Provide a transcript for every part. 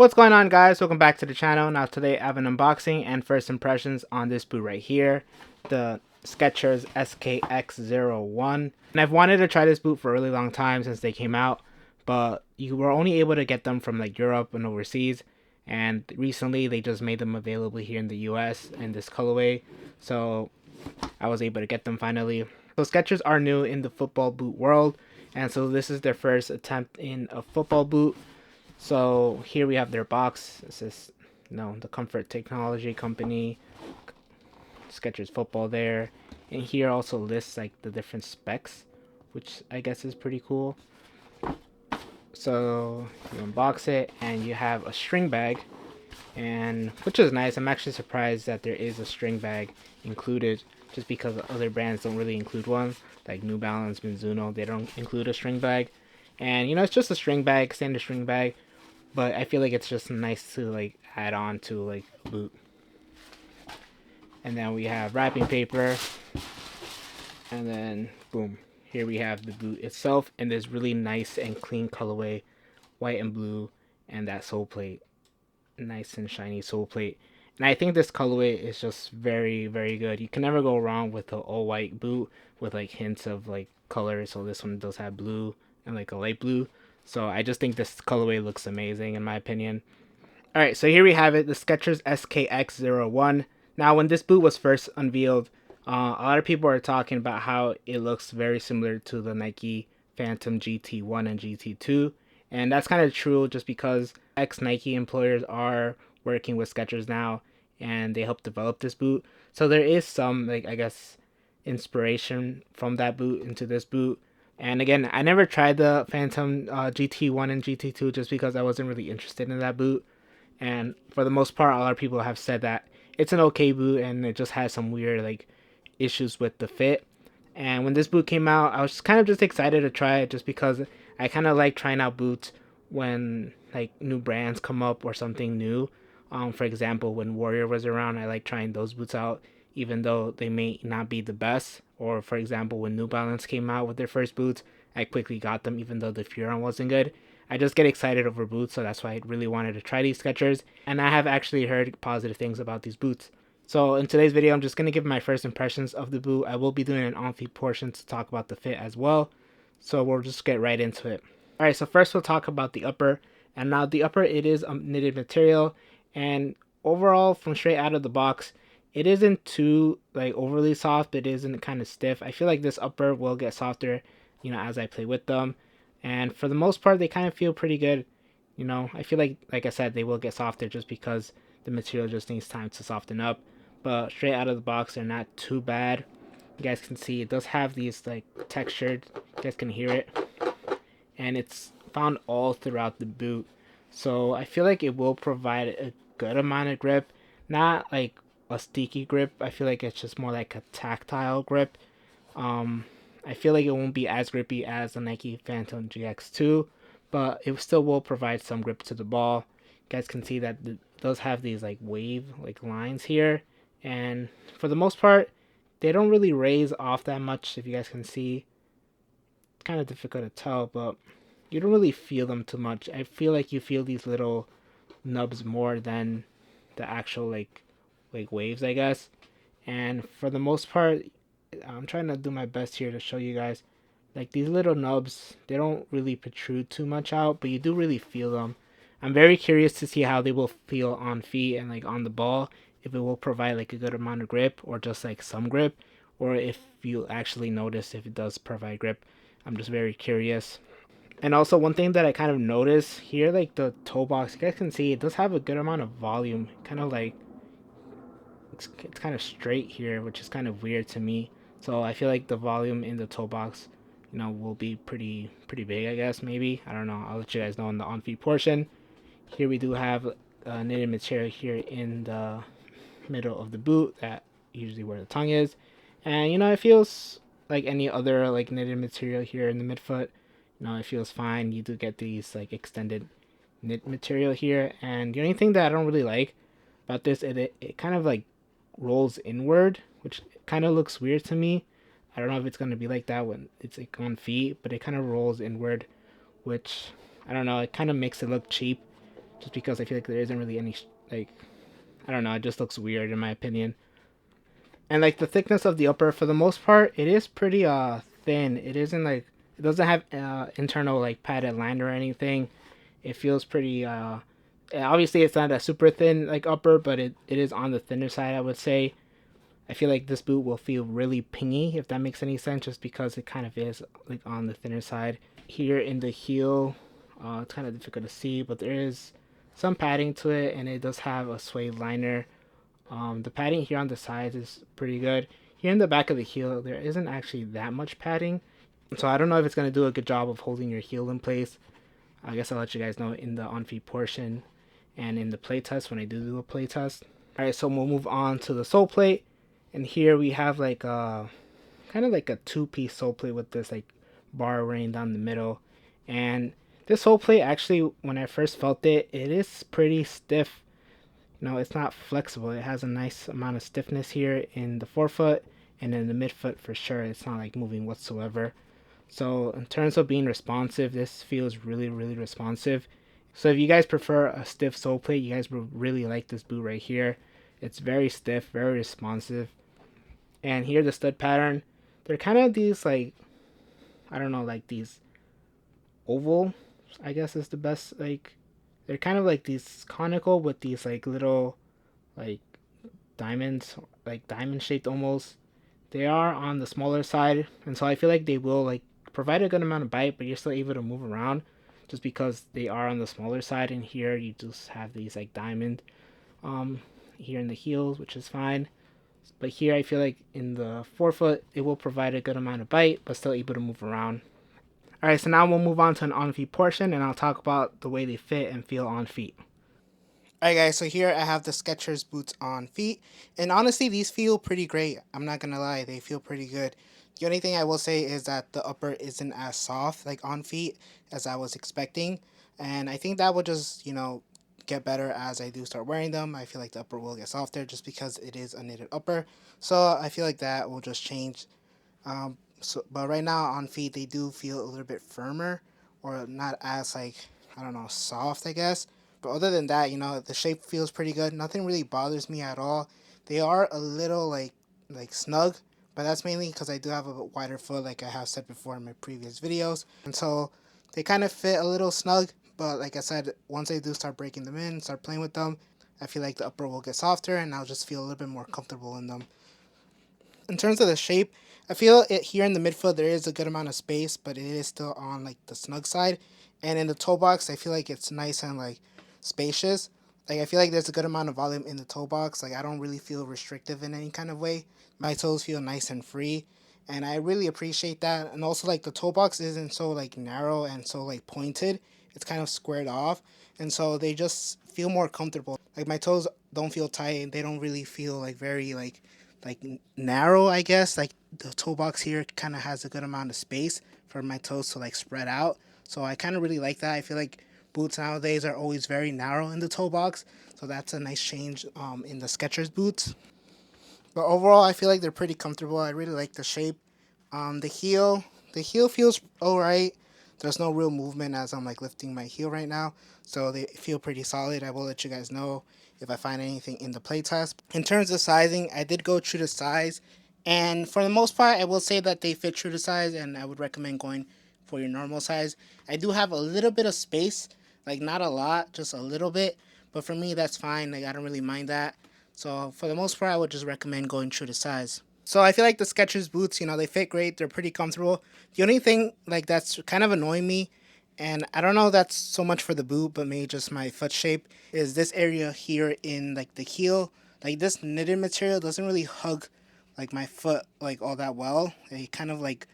What's going on, guys? Welcome back to the channel. Now today I have an unboxing and first impressions on this boot right here, the Skechers SKX01. And I've wanted to try this boot for a really long time since they came out, but you were only able to get them from like Europe and overseas, and recently they just made them available here in the US in this colorway, so I was able to get them finally. So Skechers are new in the football boot world, and so this is their first attempt in a football boot. So here we have their box. This is, the Comfort Technology Company, Skechers Football there. And here also lists like the different specs, which I guess is pretty cool. So you unbox it and you have a string bag, and which is nice. I'm actually surprised that there is a string bag included, just because other brands don't really include one, like New Balance, Mizuno, they don't include a string bag. And it's just a string bag, standard string bag, but I feel like it's just nice to like add on to like a boot. And then we have wrapping paper, and then boom, here we have the boot itself in this really nice and clean colorway, white and blue, and that sole plate, nice and shiny sole plate. And I think this colorway is just very, very good. You can never go wrong with the all white boot with like hints of like color. So this one does have blue and like a light blue. So I just think this colorway looks amazing in my opinion. All right, so here we have it, the Skechers SKX01. Now, when this boot was first unveiled, a lot of people are talking about how it looks very similar to the Nike Phantom GT1 and GT2. And that's kind of true, just because ex-Nike employers are working with Skechers now, and they helped develop this boot. So there is some, like, I guess, inspiration from that boot into this boot. And again, I never tried the Phantom GT1 and GT2 just because I wasn't really interested in that boot. And for the most part, a lot of people have said that it's an okay boot and it just has some weird like issues with the fit. And when this boot came out, I was just kind of just excited to try it, just because I kind of like trying out boots when like new brands come up or something new. For example, when Warrior was around, I like trying those boots out, even though they may not be the best. Or for example, when New Balance came out with their first boots, I quickly got them, even though the Furon wasn't good. I just get excited over boots, so that's why I really wanted to try these Skechers, and I have actually heard positive things about these boots. So in today's video, I'm just going to give my first impressions of the boot. I will be doing an on-feet portion to talk about the fit as well, so we'll just get right into it. Alright, so first we'll talk about the upper, and now the upper, it is a knitted material, and overall, from straight out of the box, it isn't too like overly soft, but it isn't kind of stiff. I feel like this upper will get softer, as I play with them. And for the most part, they kind of feel pretty good. I feel like I said, they will get softer just because the material just needs time to soften up. But straight out of the box, they're not too bad. You guys can see it does have these like textured, you guys can hear it. And it's found all throughout the boot. So I feel like it will provide a good amount of grip. Not like a sticky grip. I feel like it's just more like a tactile grip. I feel like it won't be as grippy as the Nike Phantom GX2, but it still will provide some grip to the ball. You guys can see that it does have these like wave like lines here, and for the most part, they don't really raise off that much. If you guys can see, it's kind of difficult to tell, but you don't really feel them too much. I feel like you feel these little nubs more than the actual like waves, I guess. And for the most part, I'm trying to do my best here to show you guys, like these little nubs, they don't really protrude too much out, but you do really feel them. I'm very curious to see how they will feel on feet and like on the ball, if it will provide like a good amount of grip or just like some grip, or if you actually notice if it does provide grip. I'm just very curious. And also, one thing that I kind of noticed here, like the toe box, you guys can see it does have a good amount of volume. Kind of like it's kind of straight here, which is kind of weird to me. So I feel like the volume in the toe box, will be pretty big, I guess, maybe. I don't know. I'll let you guys know in the on-feet portion. Here we do have knitted material here in the middle of the boot, that usually where the tongue is. And it feels like any other like knitted material here in the midfoot. It feels fine. You do get these like extended knit material here, and the only thing that I don't really like about this, it kind of like rolls inward, which kind of looks weird to me. I don't know if it's going to be like that when it's like on feet, but it kind of rolls inward, which I don't know, it kind of makes it look cheap. just because I feel like there isn't really any like, I don't know, it just looks weird in my opinion. And like the thickness of the upper, for the most part, it is pretty thin. It isn't like, it doesn't have internal like padded liner or anything. It feels pretty obviously it's not a super thin like upper, but it is on the thinner side, I would say. I feel like this boot will feel really pingy, if that makes any sense, just because it kind of is like on the thinner side. Here in the heel, it's kind of difficult to see, but there is some padding to it, and it does have a suede liner. The padding here on the sides is pretty good. Here in the back of the heel, there isn't actually that much padding, so I don't know if it's gonna do a good job of holding your heel in place. I guess I'll let you guys know in the on feet portion and in the play test when I do a play test. All right, so we'll move on to the sole plate, and here we have like a kind of like a two-piece sole plate with this like bar running down the middle, and this sole plate actually, when I first felt it, it is pretty stiff. No, it's not flexible. It has a nice amount of stiffness here in the forefoot and in the midfoot for sure. It's not like moving whatsoever. So in terms of being responsive, this feels really, really responsive. So if you guys prefer a stiff sole plate, you guys will really like this boot right here. It's very stiff, very responsive. And here the stud pattern, they're kind of these like, I don't know, like these oval, I guess is the best, like they're kind of like these conical with these like little like diamonds, like diamond shaped almost. They are on the smaller side, and so I feel like they will like provide a good amount of bite, but you're still able to move around just because they are on the smaller side. And here you just have these like diamond um here in the heels, which is fine. But here I feel like in the forefoot it will provide a good amount of bite, but still able to move around. All right, so now we'll move on to an on feet portion, and I'll talk about the way they fit and feel on feet. Alright guys, so here I have the Skechers boots on feet, and honestly these feel pretty great. I'm not gonna lie, they feel pretty good. The only thing I will say is that the upper isn't as soft like on feet as I was expecting, and I think that will just, get better as I do start wearing them. I feel like the upper will get softer just because it is a knitted upper, so I feel like that will just change. But right now on feet they do feel a little bit firmer, or not as like, I don't know, soft I guess. But other than that, the shape feels pretty good. Nothing really bothers me at all. They are a little like snug, but that's mainly because I do have a wider foot, like I have said before in my previous videos, and so they kind of fit a little snug. But like I said, once I do start breaking them in, start playing with them, I feel like the upper will get softer, and I'll just feel a little bit more comfortable in them. In terms of the shape, I feel it here in the midfoot there is a good amount of space, but it is still on like the snug side. And in the toe box, I feel like it's nice and like spacious. Like I feel like there's a good amount of volume in the toe box. Like I don't really feel restrictive in any kind of way. My toes feel nice and free, and I really appreciate that. And also like the toe box isn't so like narrow and so like pointed. It's kind of squared off, and so they just feel more comfortable. Like my toes don't feel tight, and they don't really feel like very like narrow, I guess. Like the toe box here kind of has a good amount of space for my toes to like spread out. So I kind of really like that. I feel like boots nowadays are always very narrow in the toe box. So that's a nice change in the Skechers boots. But overall, I feel like they're pretty comfortable. I really like the shape. The heel, the heel feels alright. There's no real movement as I'm like lifting my heel right now, so they feel pretty solid. I will let you guys know if I find anything in the playtest. In terms of sizing, I did go true to size, and for the most part, I will say that they fit true to size, and I would recommend going for your normal size. I do have a little bit of space, like not a lot, just a little bit, but for me that's fine. Like I don't really mind that. So for the most part, I would just recommend going true to size. So I feel like the Skechers boots, they fit great. They're pretty comfortable. The only thing like that's kind of annoying me, and I don't know that's so much for the boot, but maybe just my foot shape, is this area here in like the heel. Like this knitted material doesn't really hug like my foot like all that well. It kind of like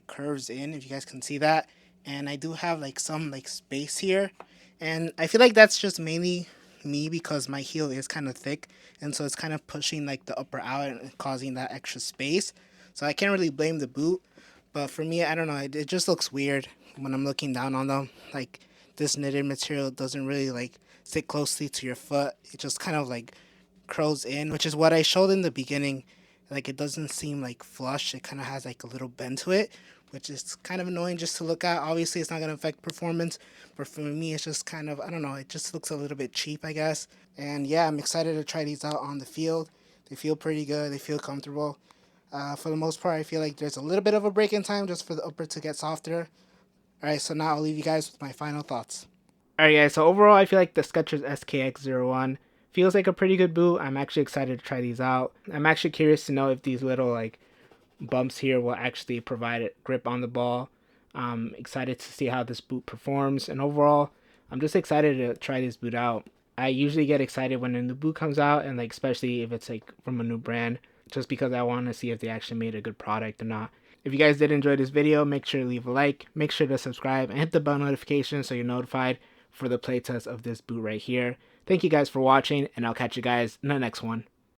curves in, if you guys can see that. And I do have like some like space here, and I feel like that's just mainly me because my heel is kind of thick, and so it's kind of pushing like the upper out and causing that extra space. So I can't really blame the boot, but for me, I don't know, it just looks weird when I'm looking down on them. Like this knitted material doesn't really like sit closely to your foot. It just kind of like curls in, which is what I showed in the beginning. Like it doesn't seem like flush. It kind of has like a little bend to it, which is kind of annoying just to look at. Obviously, it's not going to affect performance, but for me, it's just kind of, I don't know, it just looks a little bit cheap, I guess. And yeah, I'm excited to try these out on the field. They feel pretty good, they feel comfortable. For the most part, I feel like there's a little bit of a break in time just for the upper to get softer. All right, so now I'll leave you guys with my final thoughts. Alright guys, so overall I feel like the Skechers SKX01 feels like a pretty good boot. I'm actually excited to try these out. I'm actually curious to know if these little like bumps here will actually provide a grip on the ball. I'm excited to see how this boot performs, and overall I'm just excited to try this boot out. I usually get excited when a new boot comes out, and like especially if it's like from a new brand, just because I want to see if they actually made a good product or not. If you guys did enjoy this video, make sure to leave a like, make sure to subscribe, and hit the bell notification so you're notified for the playtest of this boot right here. Thank you guys for watching, and I'll catch you guys in the next one.